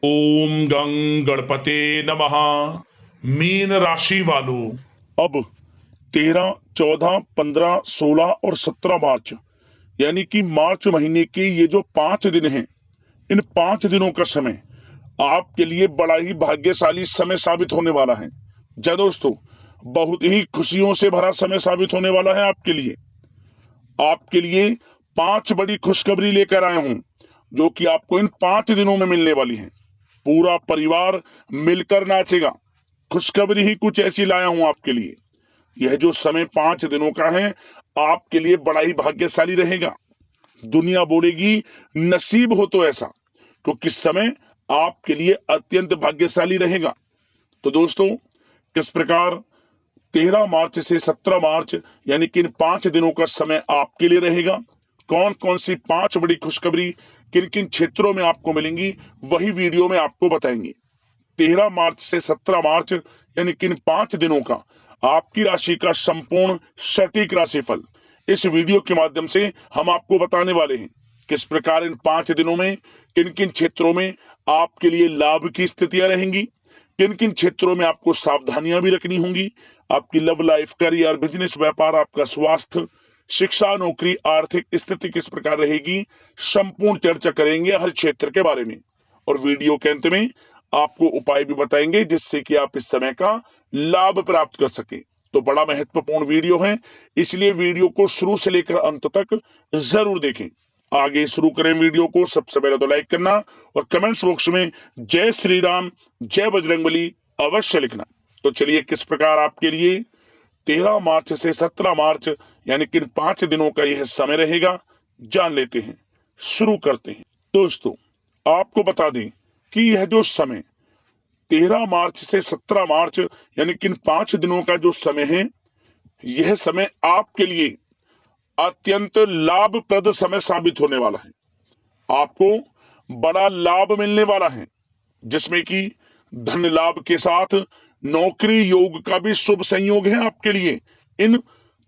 ओम गं गणपते नमः। मीन राशि वालों, अब 13, 14, 15, 16 और 17 मार्च यानी कि मार्च महीने के ये जो 5 दिन हैं, इन 5 दिनों का समय आपके लिए बड़ा ही भाग्यशाली समय साबित होने वाला है। जय दोस्तों, बहुत ही खुशियों से भरा समय साबित होने वाला है आपके लिए। आपके लिए 5 बड़ी खुशखबरी लेकर आया हूं, जो कि आपको इन 5 दिनों में मिलने वाली है। पूरा परिवार मिलकर नाचेगा। खुशखबरी ही कुछ ऐसी लाया हूं आपके लिए। यह जो समय 5 दिनों का है, आपके लिए बड़ा ही भाग्यशाली रहेगा। दुनिया बोलेगी नसीब हो तो ऐसा, क्योंकि समय आपके लिए अत्यंत भाग्यशाली रहेगा। तो दोस्तों, किस प्रकार 13 मार्च से 17 मार्च यानी कि इन 5 दिनों का समय आपके लिए रहेगा, कौन कौन सी 5 बड़ी खुशखबरी किन किन क्षेत्रों में आपको मिलेंगी, वही वीडियो में आपको बताएंगे। 13 मार्च से 17 मार्च यानी कि इन 5 दिनों का आपकी राशि का संपूर्ण सटीक राशिफल इस वीडियो के माध्यम से हम आपको बताने वाले हैं। किस प्रकार इन 5 दिनों में किन किन क्षेत्रों में आपके लिए लाभ की स्थितियां रहेंगी, किन किन क्षेत्रों में आपको सावधानियां भी रखनी होंगी। आपकी लव लाइफ, करियर, बिजनेस, व्यापार, आपका स्वास्थ्य, शिक्षा, नौकरी, आर्थिक स्थिति किस प्रकार रहेगी, संपूर्ण चर्चा करेंगे हर क्षेत्र के बारे में। और वीडियो के अंत में आपको उपाय भी बताएंगे जिससे कि आप इस समय का लाभ प्राप्त कर सके। तो बड़ा महत्वपूर्ण वीडियो है, इसलिए वीडियो को शुरू से लेकर अंत तक जरूर देखें। आगे शुरू करें वीडियो को, सबसे पहले तो लाइक करना और कमेंट्स बॉक्स में जय श्री राम, जय बजरंगबली अवश्य लिखना। तो चलिए, किस प्रकार आपके लिए 13 मार्च से 17 मार्च यानी कि 5 दिनों का यह समय रहेगा, जान लेते हैं। शुरू करते हैं। दोस्तों, आपको बता दें कि यह जो समय 13 मार्च से 17 मार्च यानी कि इन 5 दिनों का जो समय है, यह समय आपके लिए अत्यंत लाभप्रद समय साबित होने वाला है। आपको बड़ा लाभ मिलने वाला है, जिसमें कि धन लाभ के साथ नौकरी योग का भी शुभ संयोग है आपके लिए इन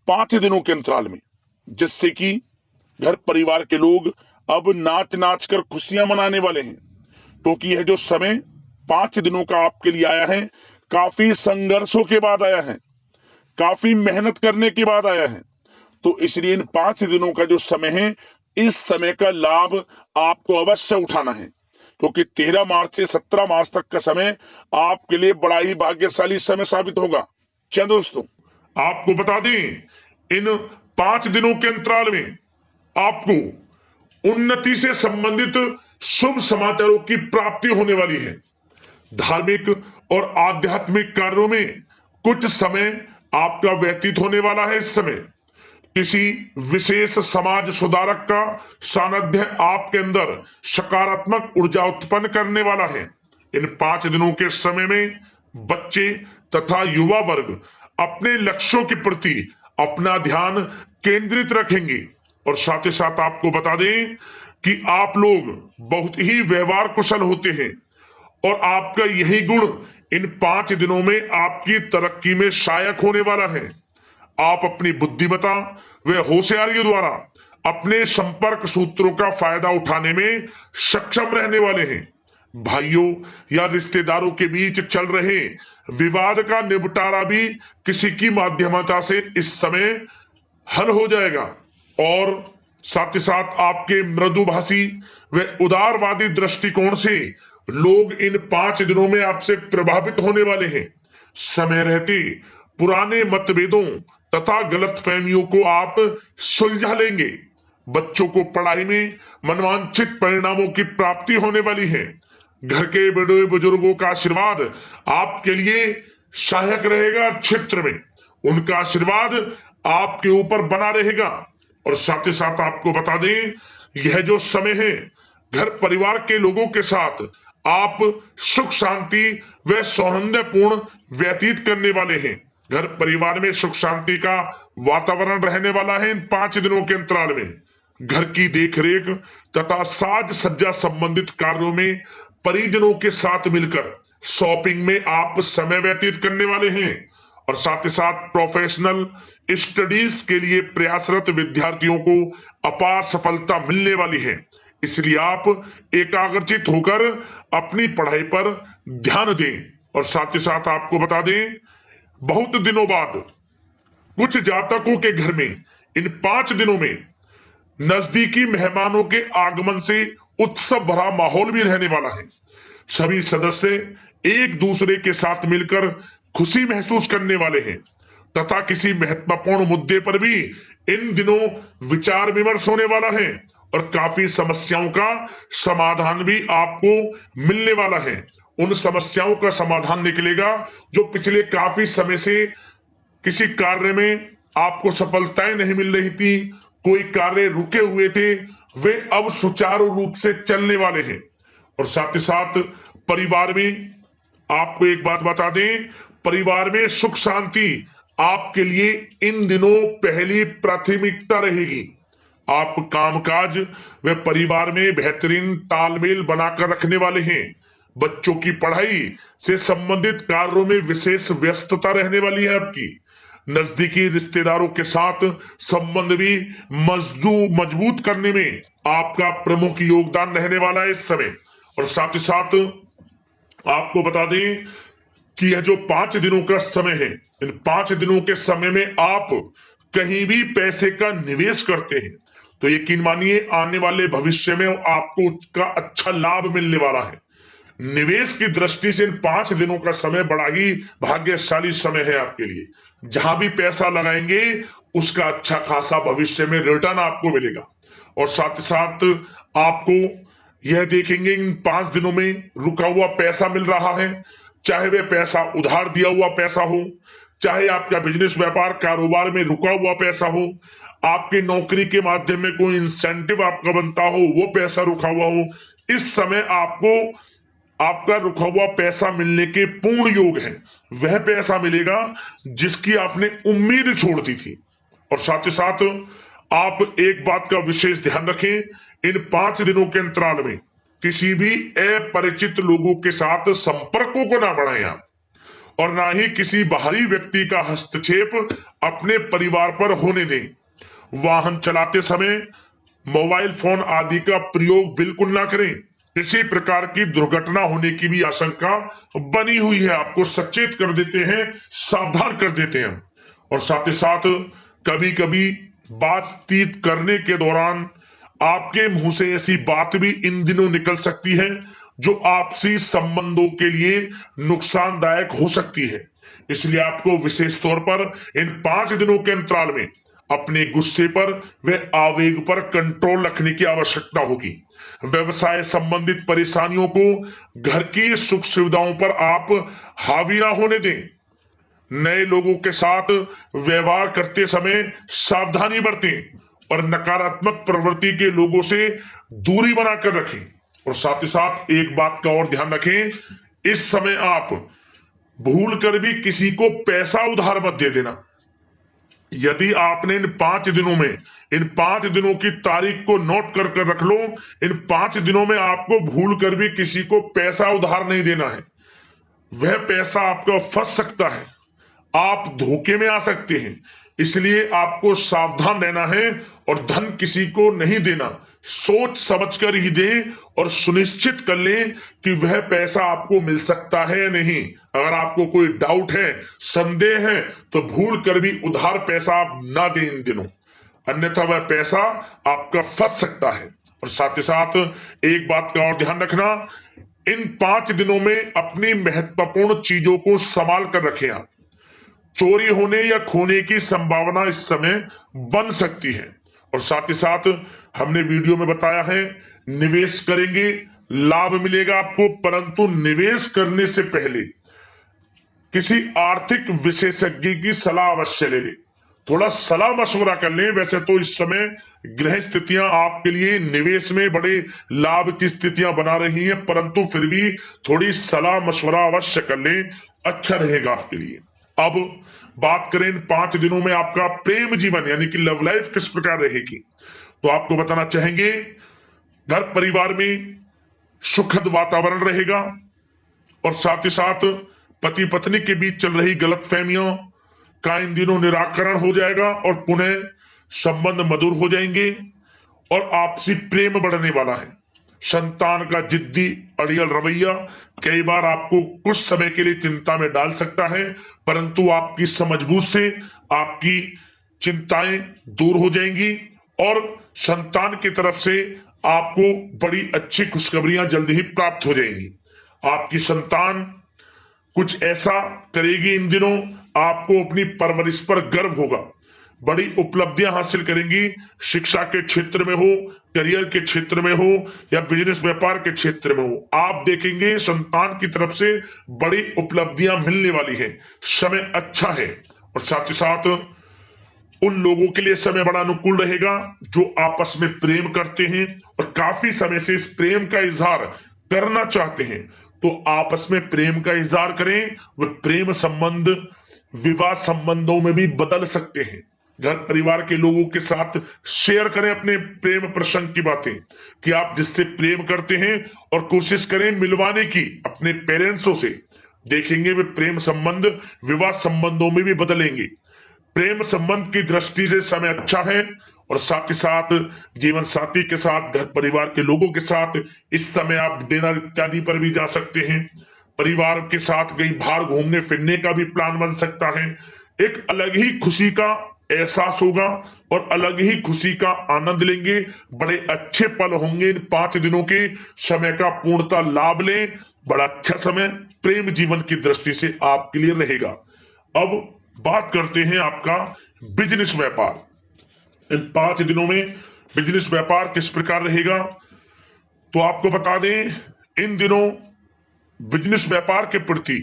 5 दिनों के अंतराल में, जिससे कि घर परिवार के लोग अब नाच नाच कर खुशियां मनाने वाले हैं। क्योंकि यह जो समय 5 दिनों का आपके लिए आया है, काफी संघर्षों के बाद आया है, काफी मेहनत करने के बाद आया है। तो इसलिए इन 5 दिनों का जो समय है, इस समय का लाभ आपको अवश्य उठाना है, क्योंकि 13 मार्च से 17 मार्च तक का समय आपके लिए बड़ा ही भाग्यशाली समय साबित होगा। चलिए दोस्तों, आपको बता दें, इन 5 दिनों के अंतराल में आपको उन्नति से संबंधित शुभ समाचारों की प्राप्ति होने वाली है। धार्मिक और आध्यात्मिक कार्यों में कुछ समय आपका व्यतीत होने वाला है। इस समय किसी विशेष समाज सुधारक का सानिध्य आपके अंदर सकारात्मक ऊर्जा उत्पन्न करने वाला है। इन 5 दिनों के समय में बच्चे तथा युवा वर्ग अपने लक्ष्यों के प्रति अपना ध्यान केंद्रित रखेंगे। और साथ ही साथ आपको बता दें कि आप लोग बहुत ही व्यवहार कुशल होते हैं, और आपका यही गुण इन 5 दिनों में आपकी तरक्की में सहायक होने वाला है। आप अपनी बुद्धिमत्ता व होशियारी द्वारा अपने संपर्क सूत्रों का फायदा उठाने में सक्षम रहने वाले हैं। भाइयों या रिश्तेदारों के बीच चल रहे विवाद का निपटारा भी किसी की माध्यमता से इस समय हल हो जाएगा। और साथ ही साथ आपके मृदुभाषी व उदारवादी दृष्टिकोण से लोग इन 5 दिनों में आपसे प्रभावित होने वाले हैं। समय रहते पुराने मतभेदों तथा गलतफहमियों को आप सुलझा लेंगे। बच्चों को पढ़ाई में मनवांछित परिणामों की प्राप्ति होने वाली है। घर के बड़े बुजुर्गों का आशीर्वाद आपके लिए सहायक रहेगा। क्षेत्र में उनका आशीर्वाद आपके ऊपर बना रहेगा। और साथ ही साथ आपको बता दें, यह जो समय है, घर परिवार के लोगों के साथ आप सुख शांति व सौहार्दपूर्ण व्यतीत करने वाले हैं। घर परिवार में सुख शांति का वातावरण रहने वाला है इन 5 दिनों के अंतराल में। घर की देखरेख तथा साज सज्जा संबंधित कार्यों में परिजनों के साथ मिलकर शॉपिंग में आप समय व्यतीत करने वाले हैं। और साथ ही साथ प्रोफेशनल स्टडीज के लिए प्रयासरत विद्यार्थियों को अपार सफलता मिलने वाली है। इसलिए आप एकाग्रचित होकर अपनी पढ़ाई पर ध्यान दें। और साथ ही साथ आपको बता दें, बहुत दिनों बाद कुछ जातकों के घर में इन 5 दिनों में नजदीकी मेहमानों के आगमन से उत्सव भरा माहौल भी रहने वाला है। सभी सदस्य एक दूसरे के साथ मिलकर खुशी महसूस करने वाले हैं तथा किसी महत्वपूर्ण मुद्दे पर भी इन दिनों विचार विमर्श होने वाला है और काफी समस्याओं का समाधान भी आपको मिलने वाला है। उन समस्याओं का समाधान निकलेगा जो पिछले काफी समय से किसी कार्य में आपको सफलताएं नहीं मिल रही थी, कोई कार्य रुके हुए थे, वे अब सुचारू रूप से चलने वाले हैं। और साथ ही साथ परिवार में आपको एक बात बता दें, परिवार में सुख शांति आपके लिए इन दिनों पहली प्राथमिकता रहेगी। आप कामकाज व परिवार में बेहतरीन तालमेल बनाकर रखने वाले हैं। बच्चों की पढ़ाई से संबंधित कार्यों में विशेष व्यस्तता रहने वाली है आपकी। नजदीकी रिश्तेदारों के साथ संबंध भी मजबूत करने में आपका प्रमुख योगदान रहने वाला है इस समय। और साथ ही साथ आपको बता दें कि यह जो 5 दिनों का समय है, इन 5 दिनों के समय में आप कहीं भी पैसे का निवेश करते हैं तो यकीन मानिए आने वाले भविष्य में आपको उसका अच्छा लाभ मिलने वाला है। निवेश की दृष्टि से इन 5 दिनों का समय बड़ा ही भाग्यशाली समय है आपके लिए। जहां भी पैसा लगाएंगे उसका अच्छा खासा भविष्य में रिटर्न आपको मिलेगा। और साथ ही साथ आपको यह देखेंगे इन 5 दिनों में रुका हुआ पैसा मिल रहा है, चाहे वह पैसा उधार दिया हुआ पैसा हो, चाहे आपका बिजनेस व्यापार कारोबार में रुका हुआ पैसा हो, आपकी नौकरी के माध्यम में कोई इंसेंटिव आपका बनता हो, वो पैसा रुका हुआ हो, इस समय आपको आपका रुका हुआ पैसा मिलने के पूर्ण योग है। वह पैसा मिलेगा जिसकी आपने उम्मीद छोड़ दी थी। और साथ ही साथ आप एक बात का विशेष ध्यान रखें, इन 5 दिनों के अंतराल में किसी भी अपरिचित लोगों के साथ संपर्कों को ना बढ़ाएं आप, और ना ही किसी बाहरी व्यक्ति का हस्तक्षेप अपने परिवार पर होने दें। वाहन चलाते समय मोबाइल फोन आदि का प्रयोग बिल्कुल ना करें। किसी प्रकार की दुर्घटना होने की भी आशंका बनी हुई है, आपको सचेत कर देते हैं, सावधान कर देते हैं। और साथ ही साथ कभी कभी बातचीत करने के दौरान आपके मुंह से ऐसी बात भी इन दिनों निकल सकती है जो आपसी संबंधों के लिए नुकसानदायक हो सकती है। इसलिए आपको विशेष तौर पर इन 5 दिनों के अंतराल में अपने गुस्से पर व आवेग पर कंट्रोल रखने की आवश्यकता होगी। व्यवसाय संबंधित परेशानियों को घर की सुख सुविधाओं पर आप हावी ना होने दें। नए लोगों के साथ व्यवहार करते समय सावधानी बरतें और नकारात्मक प्रवृत्ति के लोगों से दूरी बनाकर रखें। और साथ ही साथ एक बात का और ध्यान रखें, इस समय आप भूल कर भी किसी को पैसा उधार मत दे देना। यदि आपने इन 5 दिनों में इन 5 दिनों की तारीख को नोट कर कर रख लो, इन 5 दिनों में आपको भूल कर भी किसी को पैसा उधार नहीं देना है। वह पैसा आपका फंस सकता है, आप धोखे में आ सकते हैं। इसलिए आपको सावधान रहना है और धन किसी को नहीं देना। सोच समझकर ही दें और सुनिश्चित कर लें कि वह पैसा आपको मिल सकता है या नहीं। अगर आपको कोई डाउट है, संदेह है, तो भूल कर भी उधार पैसा आप ना दें इन दिनों, अन्यथा वह पैसा आपका फंस सकता है। और साथ ही साथ एक बात का और ध्यान रखना, इन 5 दिनों में अपनी महत्वपूर्ण चीजों को संभाल कर रखें आप। चोरी होने या खोने की संभावना इस समय बन सकती है। और साथ ही साथ हमने वीडियो में बताया है, निवेश करेंगे लाभ मिलेगा आपको, परंतु निवेश करने से पहले किसी आर्थिक विशेषज्ञ की सलाह अवश्य ले लें, थोड़ा सलाह मशवरा कर लें। वैसे तो इस समय ग्रह स्थितियां आपके लिए निवेश में बड़े लाभ की स्थितियां बना रही हैं, परंतु फिर भी थोड़ी सलाह मशवरा अवश्य कर लें, अच्छा रहेगा आपके लिए। अब बात करें इन 5 दिनों में आपका प्रेम जीवन यानी कि लव लाइफ किस प्रकार रहेगी, तो आपको बताना चाहेंगे, घर परिवार में सुखद वातावरण रहेगा और साथ ही साथ पति पत्नी के बीच चल रही गलतफहमियों का इन दिनों निराकरण हो जाएगा और पुनः संबंध मधुर हो जाएंगे। और आपसी प्रेम बढ़ने वाला है। संतान का जिद्दी अड़ियल रवैया कई बार आपको कुछ समय के लिए चिंता में डाल सकता है, परंतु आपकी समझबूझ से आपकी चिंताएं दूर हो जाएंगी और संतान की तरफ से आपको बड़ी अच्छी खुशखबरियां जल्द ही प्राप्त हो जाएंगी। आपकी संतान कुछ ऐसा करेगी इन दिनों, आपको अपनी परवरिश पर गर्व होगा। बड़ी उपलब्धियां हासिल करेंगी, शिक्षा के क्षेत्र में हो, करियर के क्षेत्र में हो या बिजनेस व्यापार के क्षेत्र में हो, आप देखेंगे संतान की तरफ से बड़ी उपलब्धियां मिलने वाली है। समय अच्छा है और साथ ही साथ उन लोगों के लिए समय बड़ा अनुकूल रहेगा जो आपस में प्रेम करते हैं और काफी समय से इस प्रेम का इजहार करना चाहते हैं, तो आपस में प्रेम का इजहार करें। वे प्रेम संबंध विवाह संबंधों में भी बदल सकते हैं। घर परिवार के लोगों के साथ शेयर करें अपने प्रेम प्रसंग की बातें कि आप जिससे प्रेम करते हैं और कोशिश करें मिलवाने की अपने पेरेंट्सों से। देखेंगे वे प्रेम संबंध विवाह संबंधों में भी बदलेंगे। प्रेम संबंध की दृष्टि से समय अच्छा है और साथ ही साथ जीवन साथी के साथ घर परिवार के लोगों के साथ इस समय आप डिनर इत्यादि पर भी जा सकते हैं। परिवार के साथ कहीं बाहर घूमने फिरने का भी प्लान बन सकता है। एक अलग ही खुशी का एहसास होगा और अलग ही खुशी का आनंद लेंगे। बड़े अच्छे पल होंगे इन 5 दिनों के, समय का पूर्णता लाभ लें। बड़ा अच्छा समय प्रेम जीवन की दृष्टि से आपके लिए रहेगा। अब बात करते हैं आपका बिजनेस व्यापार। इन 5 दिनों में बिजनेस व्यापार किस प्रकार रहेगा, तो आपको बता दें इन दिनों बिजनेस व्यापार के प्रति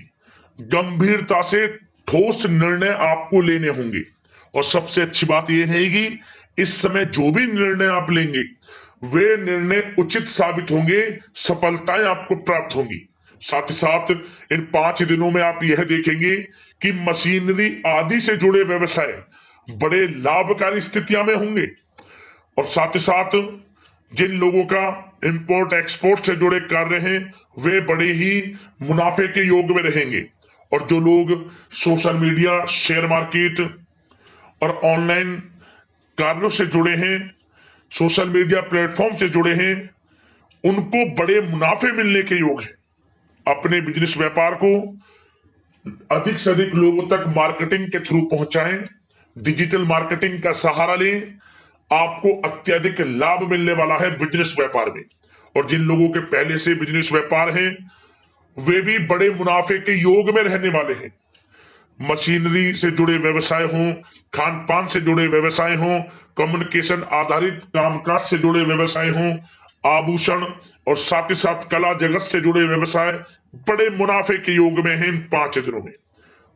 गंभीरता से ठोस निर्णय आपको लेने होंगे। और सबसे अच्छी बात यह रहेगी इस समय जो भी निर्णय आप लेंगे वे निर्णय उचित साबित होंगे, सफलताएं आपको प्राप्त होंगी। साथ ही साथ इन 5 दिनों में आप यह देखेंगे कि मशीनरी आदि से जुड़े व्यवसाय बड़े लाभकारी स्थितियां में होंगे। और साथ ही साथ जिन लोगों का इंपोर्ट एक्सपोर्ट से जुड़े कार्य हैं वे बड़े ही मुनाफे के योग में रहेंगे। और जो लोग सोशल मीडिया, शेयर मार्केट और ऑनलाइन कार्यों से जुड़े हैं, सोशल मीडिया प्लेटफॉर्म से जुड़े हैं, उनको बड़े मुनाफे मिलने के योग है। अपने बिजनेस व्यापार को अधिक से अधिक लोगों तक मार्केटिंग के थ्रू पहुंचाएं, डिजिटल मार्केटिंग का सहारा लें। आपको अत्यधिक लाभ मिलने वाला है बिजनेस व्यापार में। और जिन लोगों के पहले से बिजनेस व्यापार है वे भी बड़े मुनाफे के योग में रहने वाले हैं। मशीनरी से जुड़े व्यवसाय हों, खान पान से जुड़े व्यवसाय हों, कम्युनिकेशन आधारित कामकाज से जुड़े व्यवसाय हों, आभूषण और साथ ही साथ कला जगत से जुड़े व्यवसाय बड़े मुनाफे के योग में हैं इन 5 दिनों में।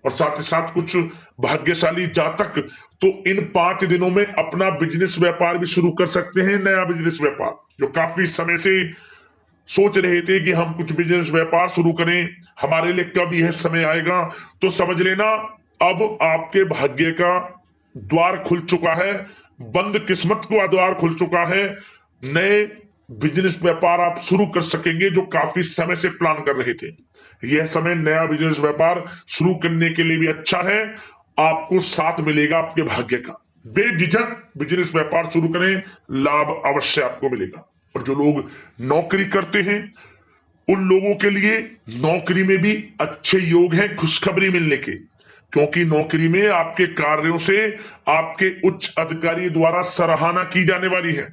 और साथ ही साथ कुछ भाग्यशाली जातक तो इन 5 दिनों में अपना बिजनेस व्यापार भी शुरू कर सकते हैं। नया बिजनेस व्यापार जो काफी समय से सोच रहे थे कि हम कुछ बिजनेस व्यापार शुरू करें, हमारे लिए कब यह समय आएगा, तो समझ लेना अब आपके भाग्य का द्वार खुल चुका है, बंद किस्मत का द्वार खुल चुका है। नए बिजनेस व्यापार आप शुरू कर सकेंगे जो काफी समय से प्लान कर रहे थे। यह समय नया बिजनेस व्यापार शुरू करने के लिए भी अच्छा है, आपको साथ मिलेगा आपके भाग्य का। बेझिझक बिजनेस व्यापार शुरू करें, लाभ अवश्य आपको मिलेगा। और जो लोग नौकरी करते हैं उन लोगों के लिए नौकरी में भी अच्छे योग हैं खुशखबरी मिलने के, क्योंकि नौकरी में आपके कार्यों से आपके उच्च अधिकारी द्वारा सराहना की जाने वाली है।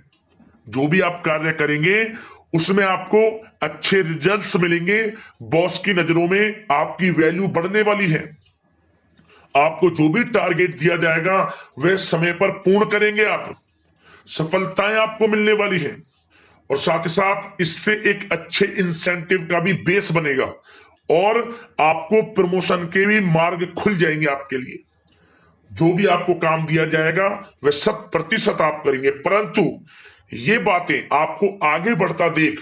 जो भी आप कार्य करेंगे उसमें आपको अच्छे रिजल्ट्स मिलेंगे। बॉस की नजरों में आपकी वैल्यू बढ़ने वाली है। आपको जो भी टारगेट दिया जाएगा वह समय पर पूर्ण करेंगे आप, सफलताएं आपको मिलने वाली है। और साथ ही साथ इससे एक अच्छे इंसेंटिव का भी बेस बनेगा और आपको प्रमोशन के भी मार्ग खुल जाएंगे आपके लिए। जो भी आपको काम दिया जाएगा वह 100% आप करेंगे, परंतु ये बातें आपको आगे बढ़ता देख,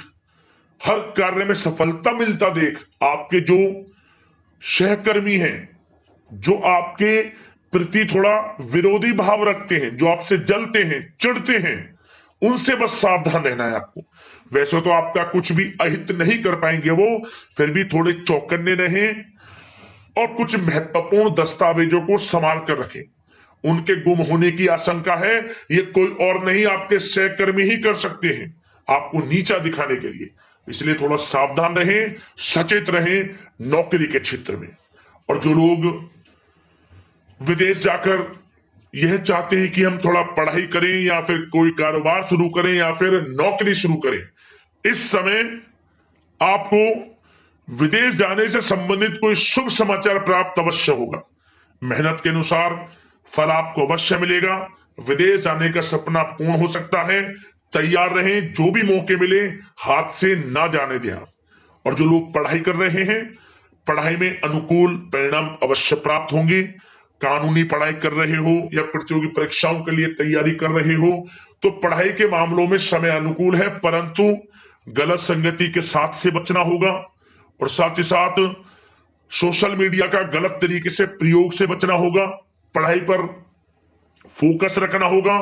हर कार्य में सफलता मिलता देख, आपके जो सहकर्मी हैं, जो आपके प्रति थोड़ा विरोधी भाव रखते हैं, जो आपसे जलते हैं, चिढ़ते हैं, उनसे बस सावधान रहना है आपको। वैसे तो आपका कुछ भी अहित नहीं कर पाएंगे वो, फिर भी थोड़े चौकन्ने रहें और कुछ महत्वपूर्ण दस्तावेजों को संभाल कर रखें। उनके गुम होने की आशंका है। ये कोई और नहीं, आपके सहकर्मी ही कर सकते हैं, आपको नीचा दिखाने के लिए। इसलिए थोड़ा सावधान रहें, सचेत रहें नौकरी के क्षेत्र में। और जो लोग विदेश जाकर यह चाहते हैं कि हम थोड़ा पढ़ाई करें या फिर कोई कारोबार शुरू करें या फिर नौकरी शुरू करें, इस समय आपको विदेश जाने से संबंधित कोई शुभ समाचार प्राप्त अवश्य होगा। मेहनत के अनुसार फल आपको अवश्य मिलेगा। विदेश जाने का सपना पूर्ण हो सकता है। तैयार रहें, जो भी मौके मिले हाथ से ना जाने दें आप। और जो लोग पढ़ाई कर रहे हैं, पढ़ाई में अनुकूल परिणाम अवश्य प्राप्त होंगे। कानूनी पढ़ाई कर रहे हो या प्रतियोगी परीक्षाओं के लिए तैयारी कर रहे हो तो पढ़ाई के मामलों में समय अनुकूल है, परंतु गलत संगति के साथ से बचना होगा। और साथ ही साथ सोशल मीडिया का गलत तरीके से प्रयोग से बचना होगा। पढ़ाई पर फोकस रखना होगा।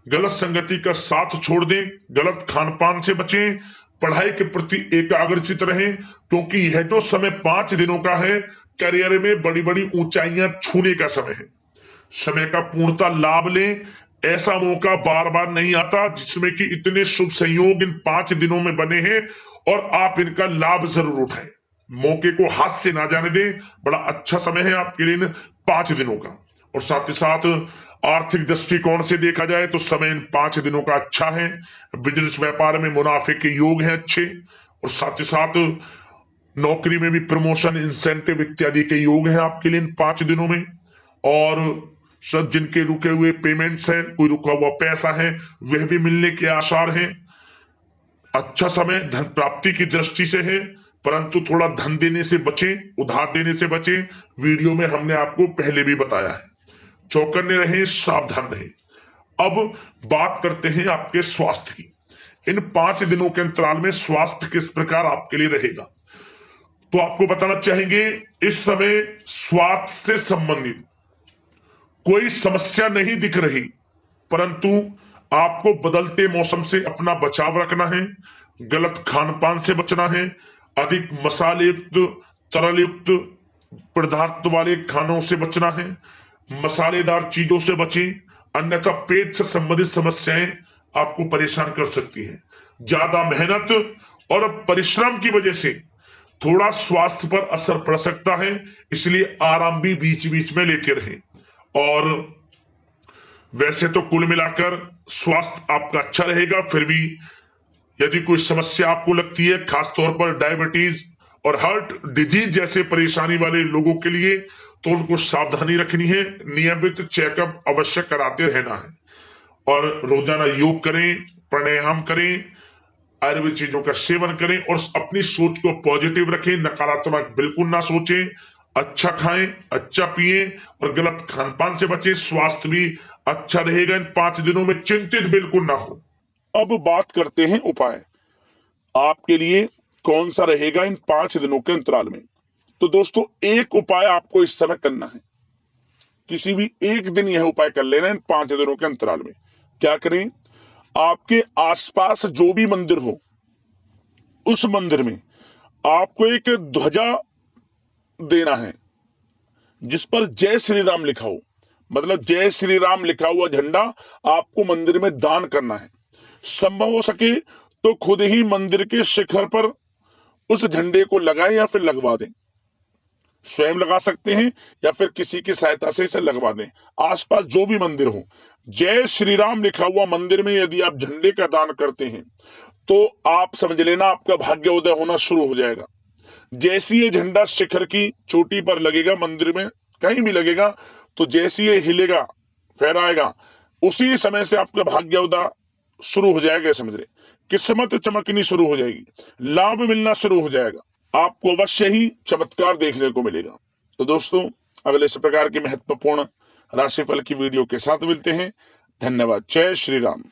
गलत संगति का साथ छोड़ दें, गलत खान पान से बचें, पढ़ाई के प्रति एकाग्रचित रहें, क्योंकि यह जो समय 5 दिनों का है, करियर में बड़ी बड़ी ऊंचाइयां छूने का समय है। समय का पूर्णता लाभ लें। ऐसा मौका बार बार नहीं आता जिसमें कि इतने शुभ संयोग इन 5 दिनों में बने हैं और आप इनका लाभ जरूर उठाएं। मौके को हाथ से ना जाने दें। बड़ा अच्छा समय है आपके लिए इन 5 दिनों का। और साथ ही साथ आर्थिक दृष्टिकोण से देखा जाए तो समय इन 5 दिनों का अच्छा है। बिजनेस व्यापार में मुनाफे के योग हैं अच्छे। और साथ ही साथ नौकरी में भी प्रमोशन, इंसेंटिव इत्यादि के योग हैं आपके लिए इन 5 दिनों में। और सब जिनके रुके हुए पेमेंट्स हैं, कोई रुका हुआ पैसा है, वह भी मिलने के आसार हैं। अच्छा समय धन प्राप्ति की दृष्टि से है, परंतु थोड़ा धन देने से बचें, उधार देने से बचें। वीडियो में हमने आपको पहले भी बताया है। चौकन्ने रहें, सावधान रहें। अब बात करते हैं आपके स्वास्थ्य की। इन 5 दिनों के अंतराल में स्वास्थ्य किस प्रकार आपके लिए रहेगा, तो आपको बताना चाहेंगे इस समय स्वास्थ्य से संबंधित कोई समस्या नहीं दिख रही, परंतु आपको बदलते मौसम से अपना बचाव रखना है। गलत खान पान से बचना है। अधिक मसाले युक्त, तरल युक्त पदार्थ वाले खानों से बचना है। मसालेदार चीजों से बचें, अन्यथा पेट से संबंधित समस्याएं आपको परेशान कर सकती हैं। ज्यादा मेहनत और परिश्रम की वजह से थोड़ा स्वास्थ्य पर असर पड़ सकता है, इसलिए आराम भी बीच बीच में लेते रहें। और वैसे तो कुल मिलाकर स्वास्थ्य आपका अच्छा रहेगा। फिर भी यदि कोई समस्या आपको लगती है, खासतौर पर डायबिटीज और हार्ट डिजीज जैसे परेशानी वाले लोगों के लिए, तो उनको सावधानी रखनी है। नियमित चेकअप अवश्य कराते रहना है। और रोजाना योग करें, प्राणायाम करें, आयुर्वेद चीजों का सेवन करें और अपनी सोच को पॉजिटिव रखें। नकारात्मक बिल्कुल ना सोचें। अच्छा खाएं, अच्छा पिएं और गलत खान पान से बचें। स्वास्थ्य भी अच्छा रहेगा इन 5 दिनों में, चिंतित बिल्कुल ना हो। अब बात करते हैं उपाय। आपके लिए कौन सा रहेगा इन 5 दिनों के अंतराल में। तो दोस्तों, एक उपाय आपको इस समय करना है। किसी भी एक दिन यह उपाय कर लेना इन 5 दिनों के अंतराल में। क्या करें, आपके आसपास जो भी मंदिर हो, उस मंदिर में आपको एक ध्वजा देना है जिस पर जय श्री राम लिखा हो। मतलब जय श्री राम लिखा हुआ झंडा आपको मंदिर में दान करना है। संभव हो सके तो खुद ही मंदिर के शिखर पर उस झंडे को लगाएं या फिर लगवा दें। स्वयं लगा सकते हैं या फिर किसी की सहायता से इसे लगवा दें। आसपास जो भी मंदिर हो, जय श्री राम लिखा हुआ मंदिर में यदि आप झंडे का दान करते हैं तो आप समझ लेना आपका भाग्योदय होना शुरू हो जाएगा। जैसी ये झंडा शिखर की चोटी पर लगेगा, मंदिर में कहीं भी लगेगा, तो जैसी ये हिलेगा, फहराएगा, उसी समय से आपका भाग्योदय शुरू हो जाएगा। समझ रहे, किस्मत चमकनी शुरू हो जाएगी, लाभ मिलना शुरू हो जाएगा। आपको अवश्य ही चमत्कार देखने को मिलेगा। तो दोस्तों, अगले इस प्रकार की महत्वपूर्ण राशिफल की वीडियो के साथ मिलते हैं। धन्यवाद। जय श्री राम।